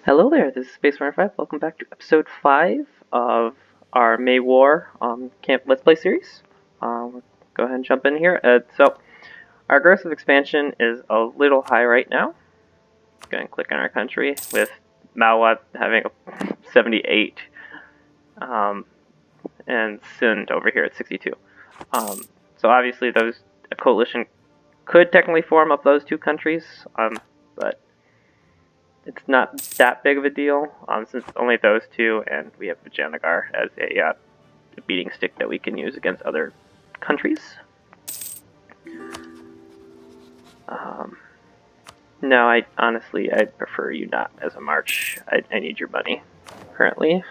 Hello there, this is Space Runner 5. Welcome back to episode 5 of our Mewar Camp Let's Play series. We'll go ahead and jump in here. Our aggressive expansion is a little high right now. Go ahead and click on our country with Mewar having a 78 and Sind over here at 62. So obviously a coalition could technically form up those two countries, but it's not that big of a deal, since it's only those two, and we have Vijayanagar as a beating stick that we can use against other countries. No, I'd prefer you not as a march. I need your money, currently.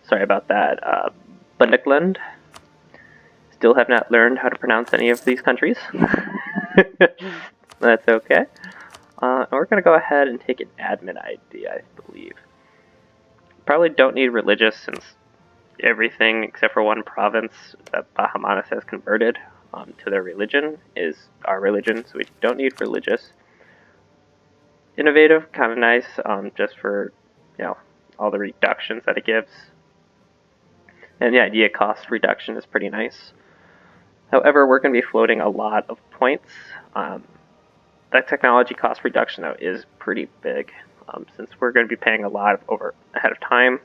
Sorry about that. Bundukland. Still have not learned how to pronounce any of these countries. That's okay. We're going to go ahead and take an admin ID, I believe. Probably don't need religious since everything except for one province that Bahamanas has converted to their religion is our religion, so we don't need religious. Innovative, kind of nice, just for, all the reductions that it gives. And the idea cost reduction is pretty nice. However, we're going to be floating a lot of points. That technology cost reduction, though, is pretty big, since we're going to be paying a lot ahead of time.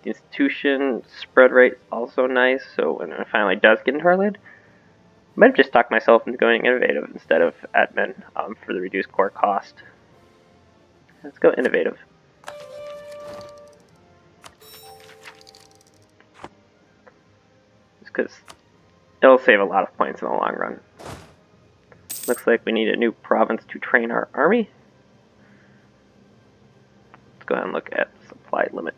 The institution spread rate is also nice, so when it finally does get into our lid, I might have just talked myself into going innovative instead of admin for the reduced core cost. Let's go innovative. Just because it'll save a lot of points in the long run. Looks like we need a new province to train our army. Let's go ahead and look at supply limit.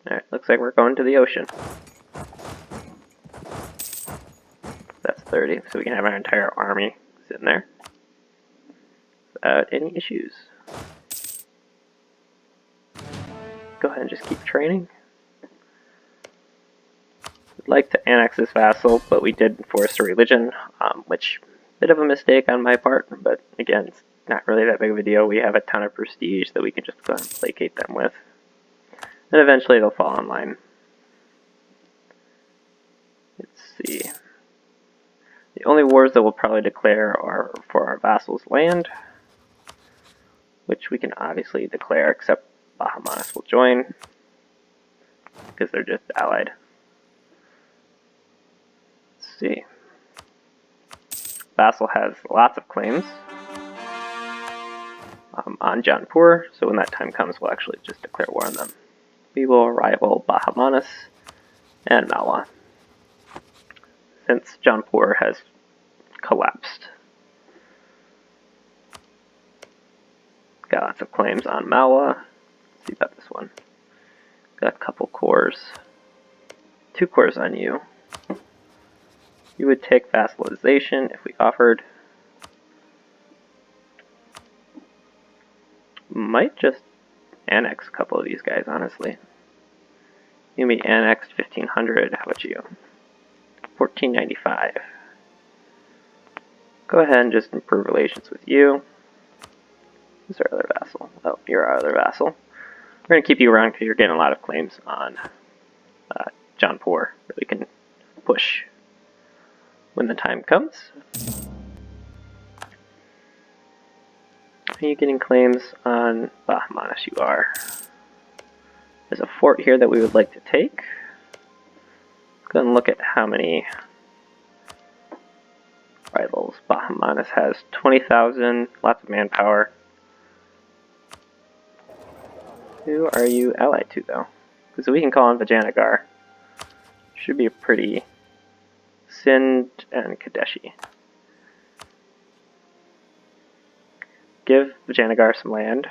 Alright, looks like we're going to the ocean. That's 30, so we can have our entire army sitting there without any issues. Go ahead and just keep training. I'd like to annex this vassal, but we did enforce a religion, which bit of a mistake on my part, but again, it's not really that big of a deal. We have a ton of prestige that we can just go ahead and placate them with. And eventually they'll fall in line. Let's see. The only wars that we'll probably declare are for our vassals' land, which we can obviously declare, except Bahamanas will join, because they're just allied. Let's see. Vassal has lots of claims on Jaunpur, so when that time comes, we'll actually just declare war on them. We will rival Bahamanas and Mewar, since Jaunpur has collapsed. Got lots of claims on Mewar. Let's see about this one. Got a couple cores. 2 cores on you. You would take vassalization if we offered. Might just annex a couple of these guys, honestly. You may annex 1500. How about you? 1495. Go ahead and just improve relations with you. Who's our other vassal? Oh, you're our other vassal. We're going to keep you around because you're getting a lot of claims on Jaunpur that we can push when the time comes. Are you getting claims on Bahamanas? You are. There's a fort here that we would like to take. Let's go and look at how many rivals. Bahamanas has 20,000, lots of manpower. Who are you allied to, though? Because we can call on Vijayanagar. Should be a pretty Sind and Kadeshi. Give Vijayanagar some land.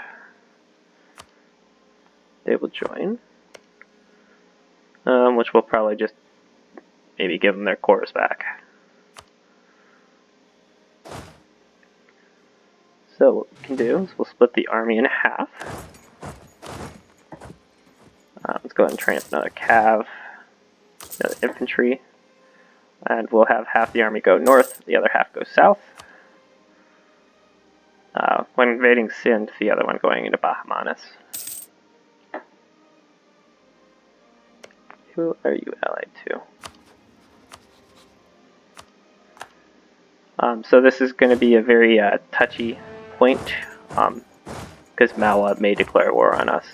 They will join. Which will probably just maybe give them their cores back. So what we can do is we'll split the army in half. Let's go ahead and train up another cav, another infantry, and we'll have half the army go north, the other half go south. one invading Sindh, the other one going into Bahamanas. Who are you allied to? So this is going to be a very touchy point, because Mewar may declare war on us,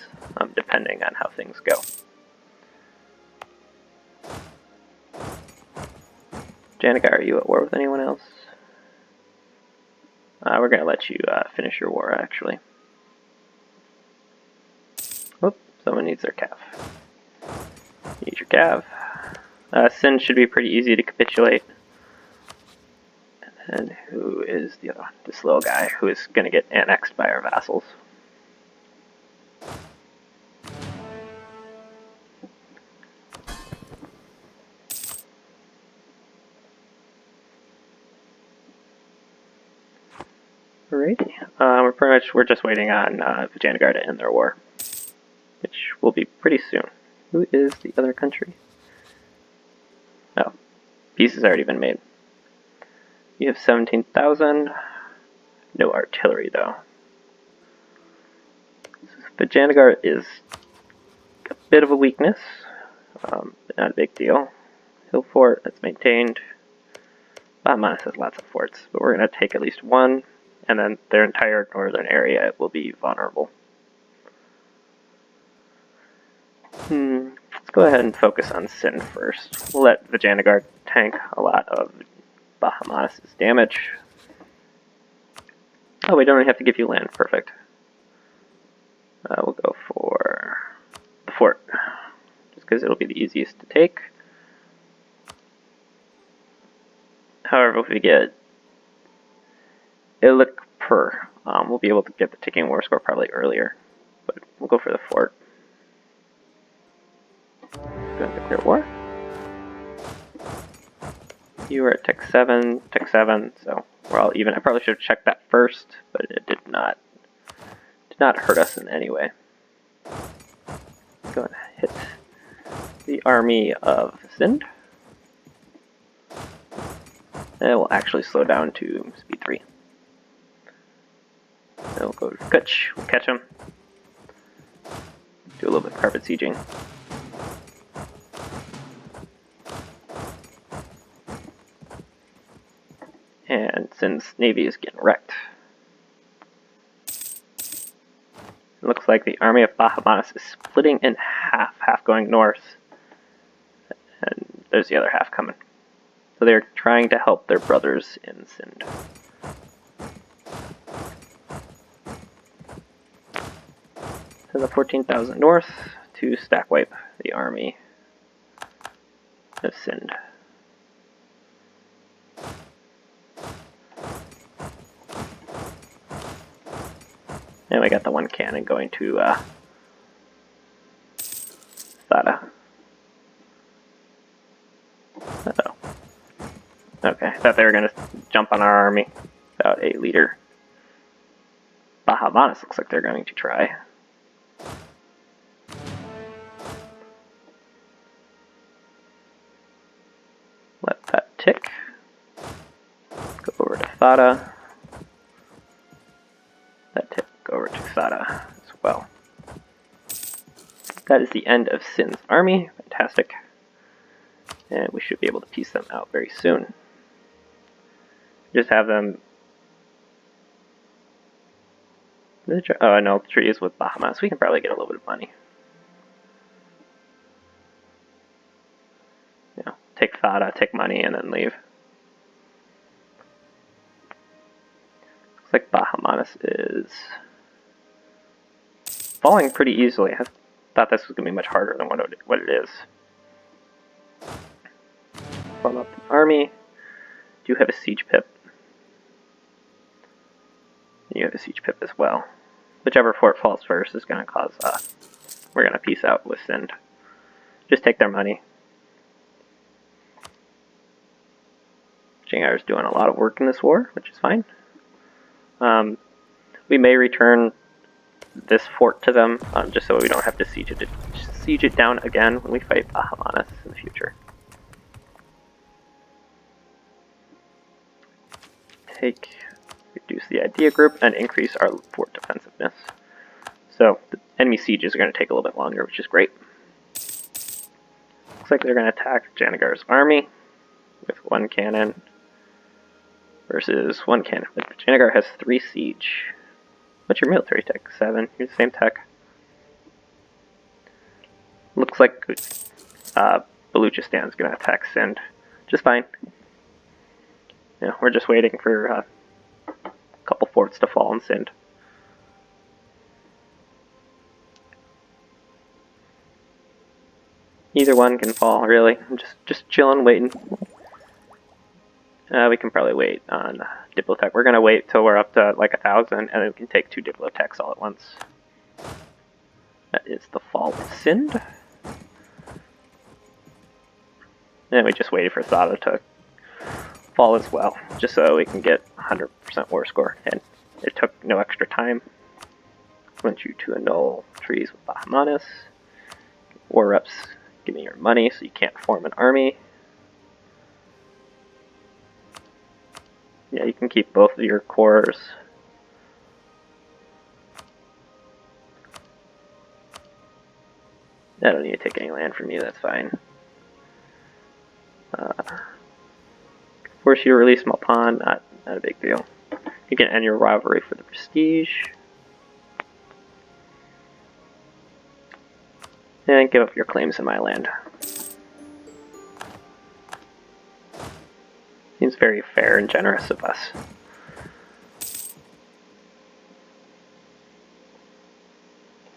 depending on how things go. Janika, are you at war with anyone else? We're going to let you finish your war, actually. Whoop, someone needs their cav. Need your cav. Sindh should be pretty easy to capitulate. And who is the other one? This little guy who is going to get annexed by our vassals. Alrighty. We're just waiting on Vijayanagar to end their war, which will be pretty soon. Who is the other country? Oh, peace has already been made. You have 17,000. No artillery, though. Vijayanagar is a bit of a weakness, but not a big deal. Hill fort, that's maintained. Bahamanas has lots of forts, but we're going to take at least one, and then their entire northern area will be vulnerable. Let's go ahead and focus on Sindh first. We'll let Vijayanagar tank a lot of Bahamanas' damage. Oh, we don't even have to give you land. Perfect. We'll go for the fort, just because it'll be the easiest to take. However, if we get Ilikpur, we'll be able to get the ticking war score probably earlier, but we'll go for the fort. Going to declare war. You were at Tech 7, so we're all even. I probably should have checked that first, but it did not hurt us in any way. Going to hit the army of Sindh. And it will actually slow down to speed 3. And we'll go to Kutch, we'll catch him. Do a little bit of carpet sieging. And Sindh's navy is getting wrecked. It looks like the army of Bahamanas is splitting in half going north. And there's the other half coming. So they're trying to help their brothers in Sindh. So the 14,000 north to stack wipe the army of Sindh. And we got the one cannon going to Thada. Uh-oh. Okay, I thought they were going to jump on our army without a leader. Bahamanas looks like they're going to try. Let that tick. Go over to Thada. That tick over to Thada as well. That is the end of Sindh's army. Fantastic. And we should be able to piece them out very soon. Just have them... Oh, no, the tree is with Bahamanas. We can probably get a little bit of money. You know, take Thada, take money, and then leave. Looks like Bahamanas is falling pretty easily. I thought this was going to be much harder than what it is. Form up the army. Do have a siege pip. You have a siege pip as well. Whichever fort falls first is going to cause we're going to peace out with Sindh. Just take their money. Jingar is doing a lot of work in this war, which is fine. We may return this fort to them, just so we don't have to siege it down again when we fight Bahamanas in the future. Take reduce the idea group, and increase our fort defensiveness. So the enemy sieges are going to take a little bit longer, which is great. Looks like they're going to attack Janagar's army with 1 cannon versus 1 cannon. But Janagar has 3 siege. What's your military tech? 7. You're the same tech. Looks like Baluchistan is going to attack Sind. Just fine. Yeah, we're just waiting for a couple forts to fall in Sind. Either one can fall, really. I'm just chilling, waiting. We can probably wait on Diplotech. We're gonna wait till we're up to like 1,000, and then we can take 2 Diplotechs all at once. That is the fall of Sind. And we just waited for Thada to fall as well, just so we can get 100% war score. And it took no extra time. I want you to annul trees with Bahamanis. War reps, give me your money so you can't form an army. Yeah, you can keep both of your cores. I don't need to take any land from you, that's fine. Force you to release Malpan, not a big deal. You can end your rivalry for the prestige. And give up your claims in my land. Seems very fair and generous of us.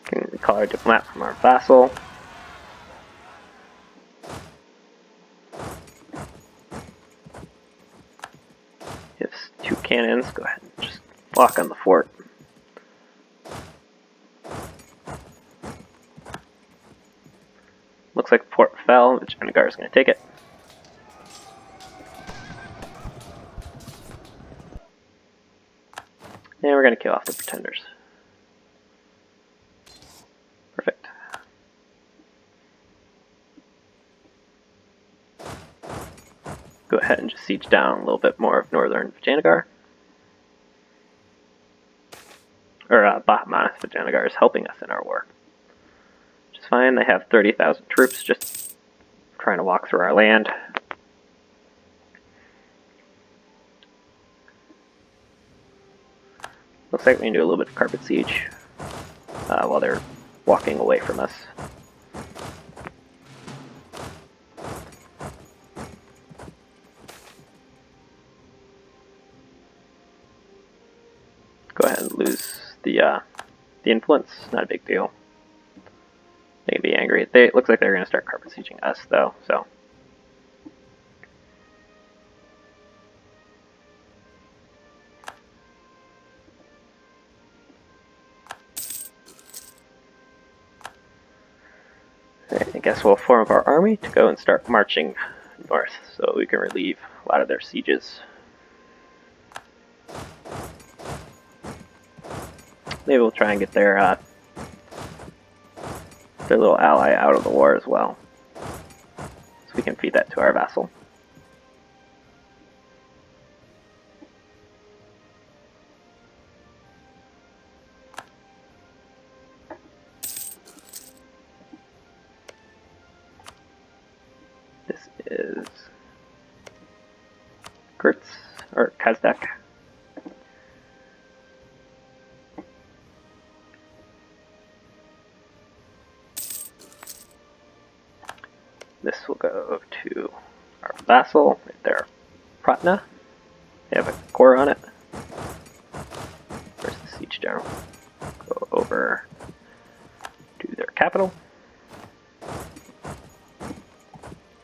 We can recall our diplomat from our vassal. Gives 2 cannons. Go ahead and just block on the fort. Looks like the fort fell, but Janagar is going to take it. And we're going to kill off the pretenders. Perfect. Go ahead and just siege down a little bit more of northern Vijayanagar. Or Bahamanis Vijayanagar is helping us in our war. Which is fine, they have 30,000 troops just trying to walk through our land. Looks like we can do a little bit of carpet siege while they're walking away from us. Go ahead and lose the influence, not a big deal. They can be angry. It looks like they're going to start carpet sieging us though, so. Alright, I guess we'll form up our army to go and start marching north so we can relieve a lot of their sieges. Maybe we'll try and get their little ally out of the war as well, so we can feed that to our vassal. This is Kurtz, or Kazdak. This will go to our vassal, right there, Pratna. They have a core on it. Where's the siege general? Go over to their capital.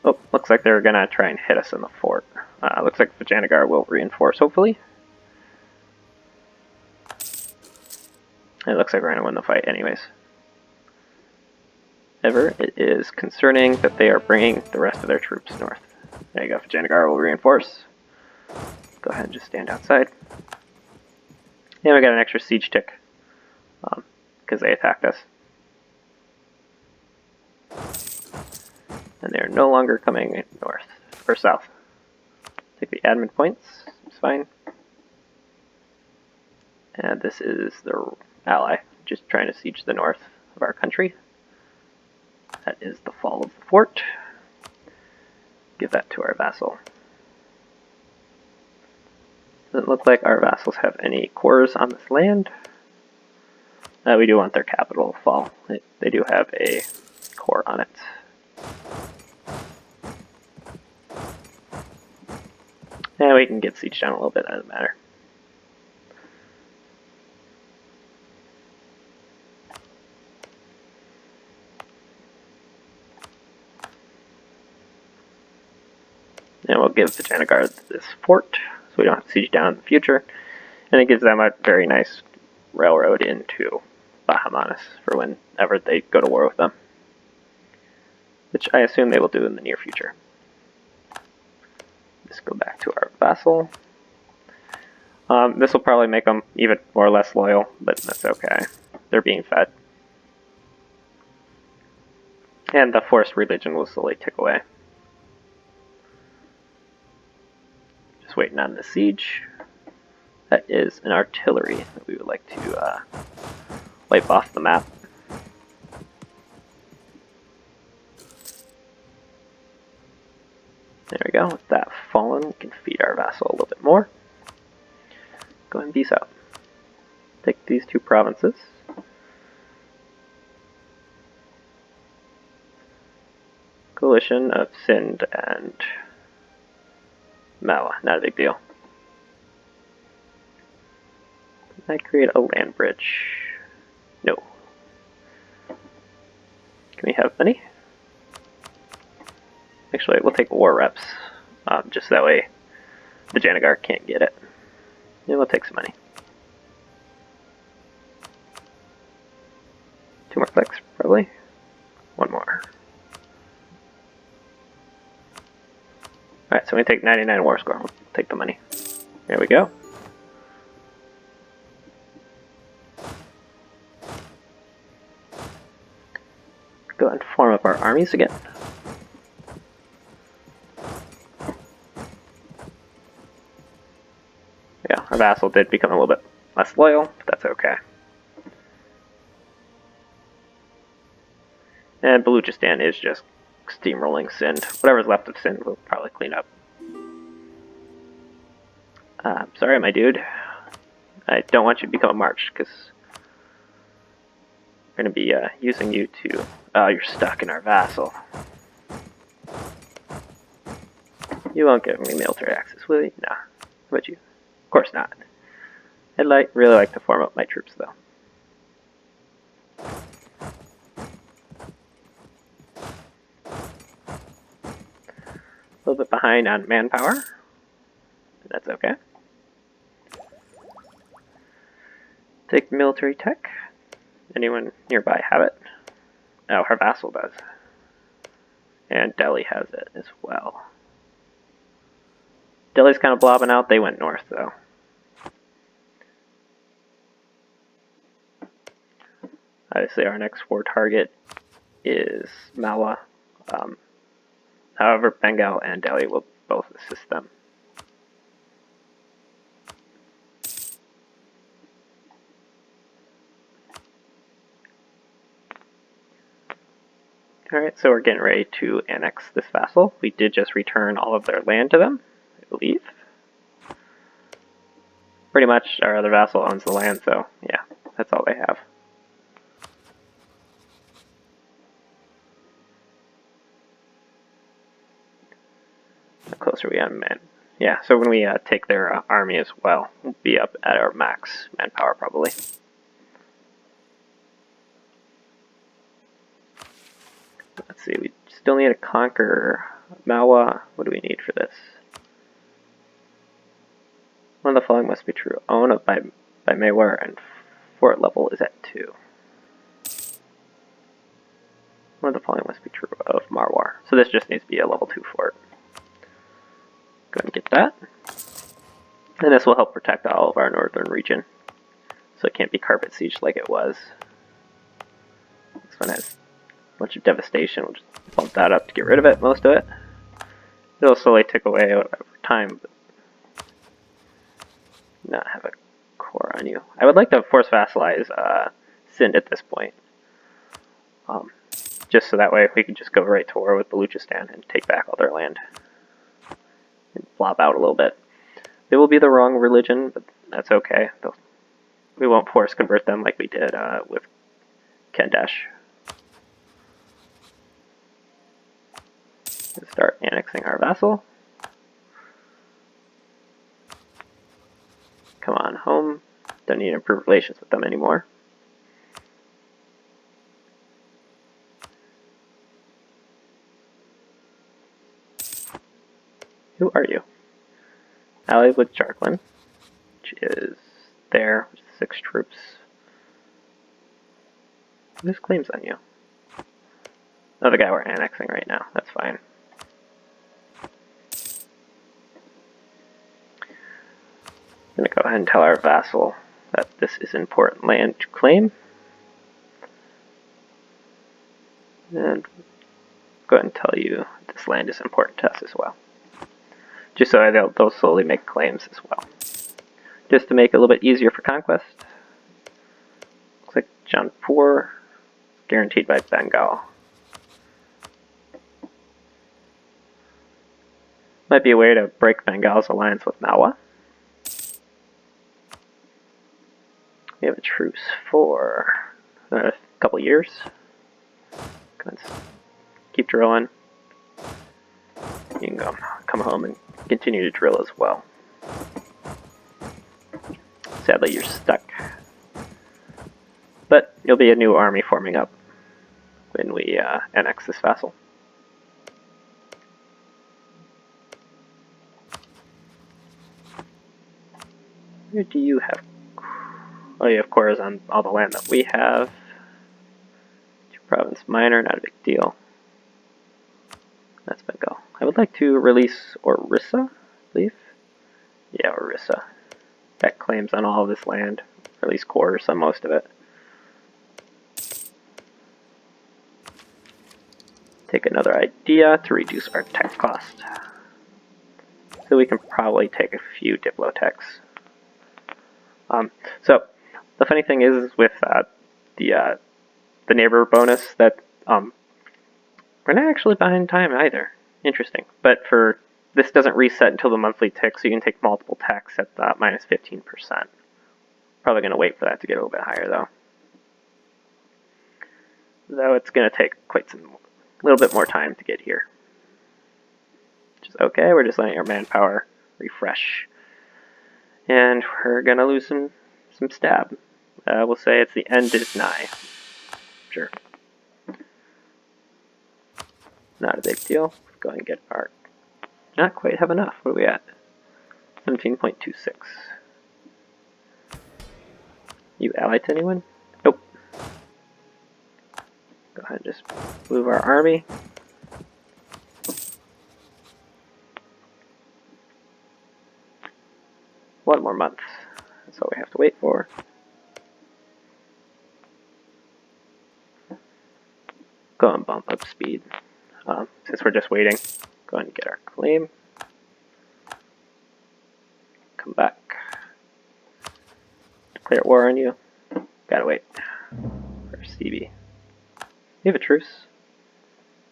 Oh, looks like they're gonna try and hit us in the fort. Looks like Vijayanagar will reinforce, hopefully. It looks like we're gonna win the fight anyways. However, it is concerning that they are bringing the rest of their troops north. There you go, Vijayanagar will reinforce. Go ahead and just stand outside. And we got an extra siege tick, because they attacked us. And they're no longer coming north, or south. Take the admin points, it's fine. And this is the ally, just trying to siege the north of our country. That is the fall of the fort. Give that to our vassal. Doesn't look like our vassals have any cores on this land. We do want their capital to fall. They do have a core on it. And we can get siege down a little bit, that doesn't matter. And we'll give the Janagard this fort, so we don't have to siege down in the future. And it gives them a very nice railroad into Bahamanis for whenever they go to war with them. Which I assume they will do in the near future. Let's go back to our vassal. This will probably make them even more or less loyal, but that's okay. They're being fed. And the forced religion will slowly tick away. Just waiting on the siege. That is an artillery that we would like to wipe off the map. There we go. With that fallen, we can feed our vassal a little bit more. Go and peace out. Take these two provinces. Coalition of Sind and Mewar. Not a big deal. Can I create a land bridge? No. Can we have money? Actually, we'll take war reps, just that way the Janagar can't get it. Yeah, we'll take some money. 2 more clicks, probably. 1 more. Alright, so we take 99 war score. We'll take the money. There we go. Go and form up our armies again. Yeah, our vassal did become a little bit less loyal, but that's okay. And Baluchistan is just steamrolling Sind. Whatever's left of Sind we'll probably clean up. Sorry, my dude. I don't want you to become a march, because we're going to be using you to... Oh, you're stuck in our vassal. You won't give me military access, will you? Nah. How about you? Of course not. I'd really like to form up my troops, though. A little bit behind on manpower. That's okay. Take military tech. Anyone nearby have it? Oh, her vassal does. And Delhi has it as well. Delhi's kind of blobbing out. They went north, though. Obviously, our next war target is Malwa. However, Bengal and Delhi will both assist them. Alright, so we're getting ready to annex this vassal. We did just return all of their land to them, I believe. Pretty much our other vassal owns the land, so yeah, that's all they have. How close are we on man? Yeah, so when we take their army as well, we'll be up at our max manpower probably. Let's see, we still need to conquer Malwa. What do we need for this? One of the following must be true. Own by Mewar and fort level is at 2. One of the following must be true of Marwar. So this just needs to be a level 2 fort. Go ahead and get that. And this will help protect all of our northern region. So it can't be carpet siege like it was. This one has a bunch of devastation. We'll just bump that up to get rid of it, most of it. It'll slowly tick away over time, but not have a core on you. I would like to force vassalize Sind at this point. Just so that way we can just go right to war with Baluchistan and take back all their land. And flop out a little bit. They will be the wrong religion, but that's okay. We won't force convert them like we did with Kendesh. Let's start annexing our vassal. Come on home. Don't need to improve relations with them anymore. Who are you? Allied with Jarklin, which is there, 6 troops. Whose claims on you? Oh, the guy we're annexing right now. That's fine. I'm going to go ahead and tell our vassal that this is important land to claim. And go ahead and tell you this land is important to us as well. Just so they'll slowly make claims as well. Just to make it a little bit easier for conquest. Looks like Jaunpur, guaranteed by Bengal. Might be a way to break Bengal's alliance with Malwa. We have a truce for a couple years. Let's keep drilling. You can come home and continue to drill as well. Sadly, you're stuck. But you'll be a new army forming up when we annex this vassal. Where do you have? Oh, you have cores on all the land that we have. Province minor, not a big deal. That's Bengal. I would like to release Orissa, I believe. Yeah, Orissa. That claims on all of this land. Release cores on most of it. Take another idea to reduce our tech cost. So we can probably take a few diplotechs. So the funny thing is with the neighbor bonus that we're not actually behind time either. Interesting. But for this doesn't reset until the monthly tick, so you can take multiple techs at minus 15%. Probably going to wait for that to get a little bit higher though. Though it's going to take a little bit more time to get here. Which is okay, we're just letting our manpower refresh. And we're going to lose some stab. We'll say it's the end is nigh. Sure. Not a big deal. Let's go ahead and get our... Not quite have enough. What are we at? 17.26. You allied to anyone? Nope. Go ahead and just move our army. One more month. That's all we have to wait for. Go and bump up speed. Since we're just waiting, go ahead and get our claim. Come back. Declare war on you. Gotta wait for Stevie. We have a truce.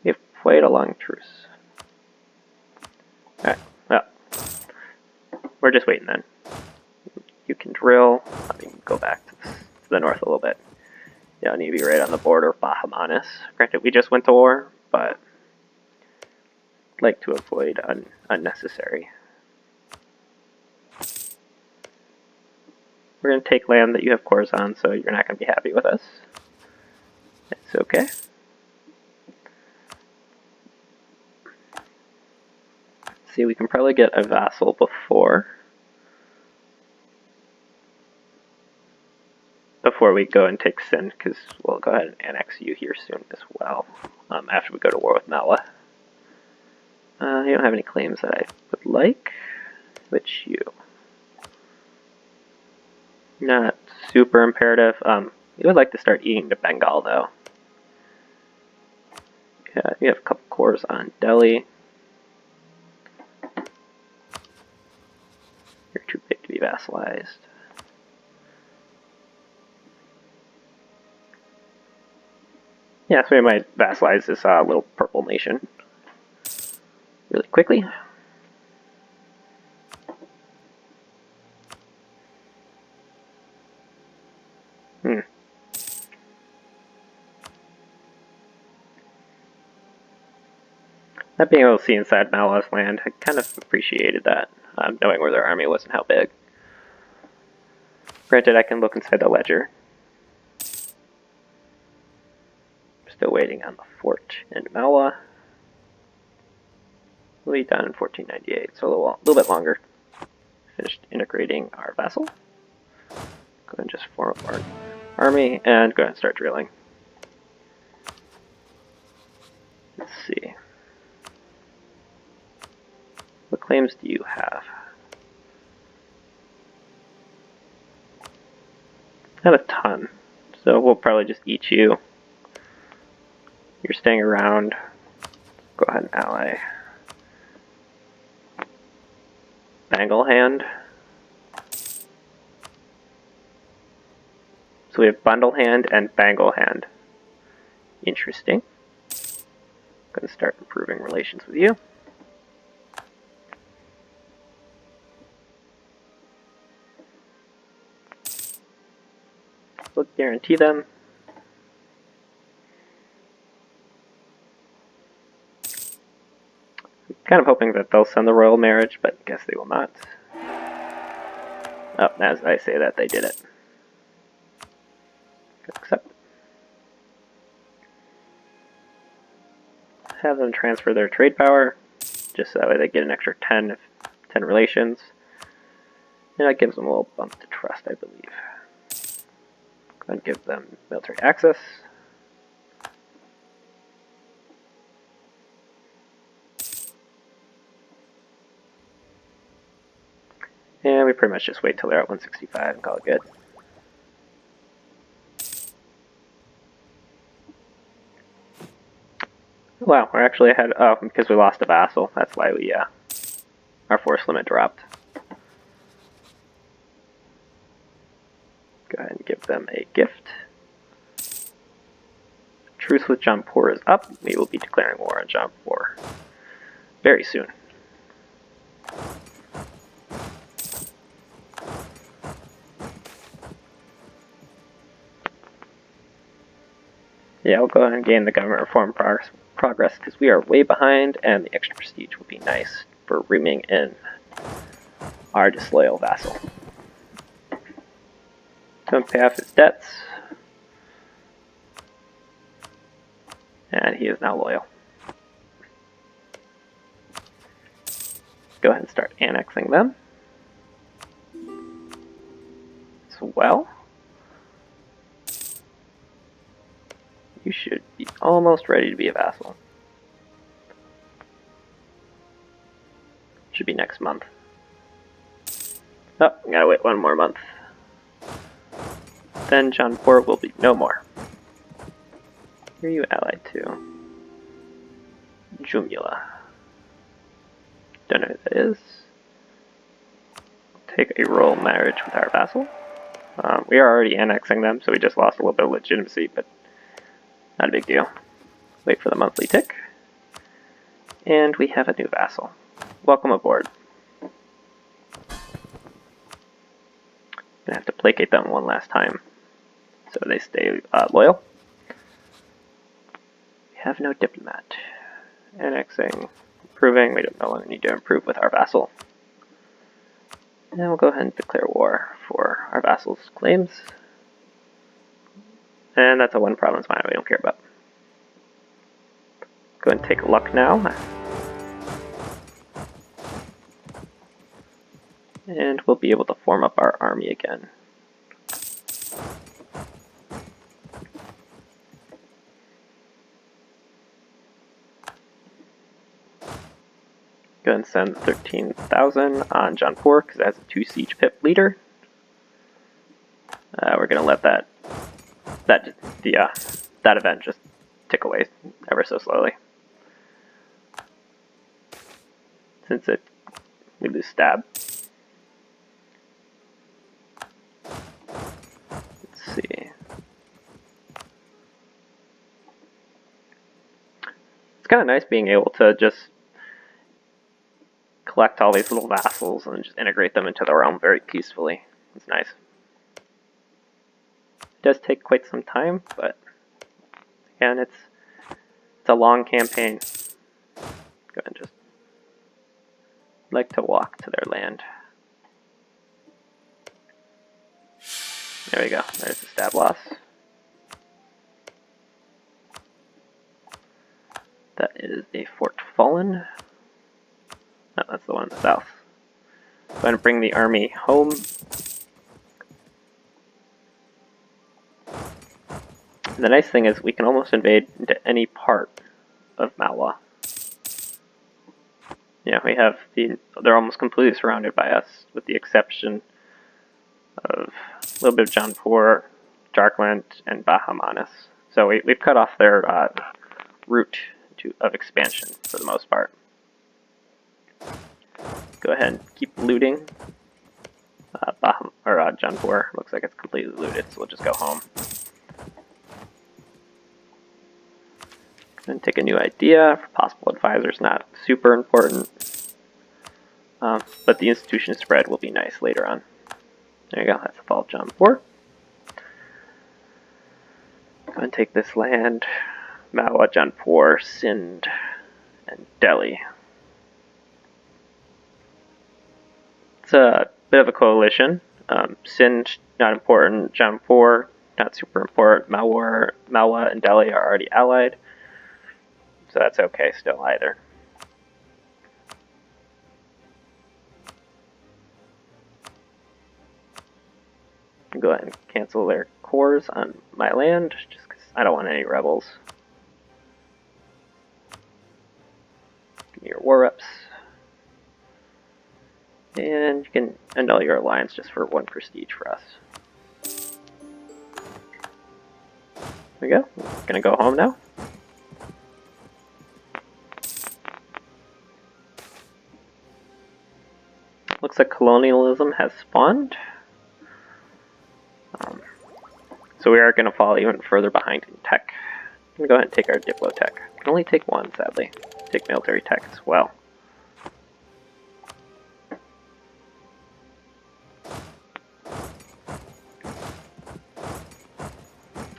We have quite a long truce. Alright, well, we're just waiting then. You can drill. Let me go back to the north a little bit. You don't need to be right on the border of Bahamanis. Granted, we just went to war, but I'd like to avoid unnecessary. We're going to take land that you have cores on, so you're not going to be happy with us. It's okay. See, we can probably get a vassal before we go and take Sin, because we'll go ahead and annex you here soon as well, after we go to war with Malwa. You don't have any claims that I would like, which you... Not super imperative. You would like to start eating the Bengal, though. Yeah, you have a couple cores on Delhi. You're too big to be vassalized. Yeah, so we might vassalize this little purple nation really quickly. Not being able to see inside Malaw's land, I kind of appreciated that, knowing where their army was and how big. Granted, I can look inside the ledger. Still waiting on the fort in Malawa. Will be done in 1498, so a little bit longer. Finished integrating our vassal. Go ahead and just form up our army and go ahead and start drilling. Let's see. What claims do you have? Not a ton, so we'll probably just eat you. You're staying around. Go ahead and ally. Bangle hand. So we have Bundle Hand and Bangle Hand. Interesting. Going to start improving relations with you. We'll guarantee them. Kind of hoping that they'll send the royal marriage, but I guess they will not. Oh, as I say that, they did it. Accept. Have them transfer their trade power, just so that way they get an extra 10 relations. And that gives them a little bump to trust, I believe. Go ahead and give them military access. And we pretty much just wait till they're at 165 and call it good. Wow, we're actually ahead. Oh, because we lost a vassal. That's why we our force limit dropped. Go ahead and give them a gift. Truce with Jampur is up. We will be declaring war on Jampur very soon. Yeah, we'll go ahead and gain the government reform progress because we are way behind, and the extra prestige will be nice for reaming in our disloyal vassal. Don't pay off his debts. And he is now loyal. Go ahead and start annexing them as well. You should be almost ready to be a vassal. Should be next month. Oh, gotta wait one more month. Then Jaunpur will be no more. Who are you allied to? Jumula. Don't know who that is. Take a royal marriage with our vassal. We are already annexing them, so we just lost a little bit of legitimacy, but not a big deal. Wait for the monthly tick. And we have a new vassal. Welcome aboard. Gonna have to placate them one last time so they stay loyal. We have no diplomat. Annexing, improving. We don't no longer need to improve with our vassal. And we'll go ahead and declare war for our vassal's claims. And that's a one province mine we don't care about. Go ahead and take luck now. And we'll be able to form up our army again. Go ahead and send 13,000 on Jaunpur because it has a 2 siege pip leader. We're gonna let that event just tick away ever so slowly. Since we lose stab. Let's see. kind of nice being able to just collect all these little vassals and just integrate them into the realm very peacefully. It's nice. It does take quite some time, but again, it's a long campaign. Go ahead and just like to walk to their land. There we go. There's the stab loss. That is a Fort Fallen. No, that's the one in the south. Go ahead and bring the army home. And the nice thing is we can almost invade into any part of Malwa. Yeah, we have they're almost completely surrounded by us, with the exception of a little bit of Jaunpur, Jarkland, and Bahamanis. So we've cut off their route of expansion for the most part. Go ahead and keep looting. Jaunpur looks like it's completely looted, so we'll just go home. And take a new idea for possible advisors. Not super important, but the institution spread will be nice later on. There you go. That's the fall of Jaunpur. Go ahead and take this land. Malwa, Jaunpur, Sindh, and Delhi. It's a bit of a coalition. Sindh, not important. Jaunpur, not super important. Malwa, and Delhi are already allied, so that's okay still either. Go ahead and cancel their cores on my land, just because I don't want any rebels. Give me your war reps. And you can annul your alliance just for 1 prestige for us. There we go. I'm gonna go home now. Looks like colonialism has spawned. So we are going to fall even further behind in tech. I'm going to go ahead and take our Diplo tech. I can only take one, sadly. Take military tech as well.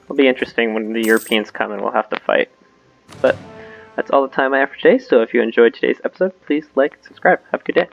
It'll be interesting when the Europeans come and we'll have to fight. But that's all the time I have for today, so if you enjoyed today's episode, please like and subscribe. Have a good day.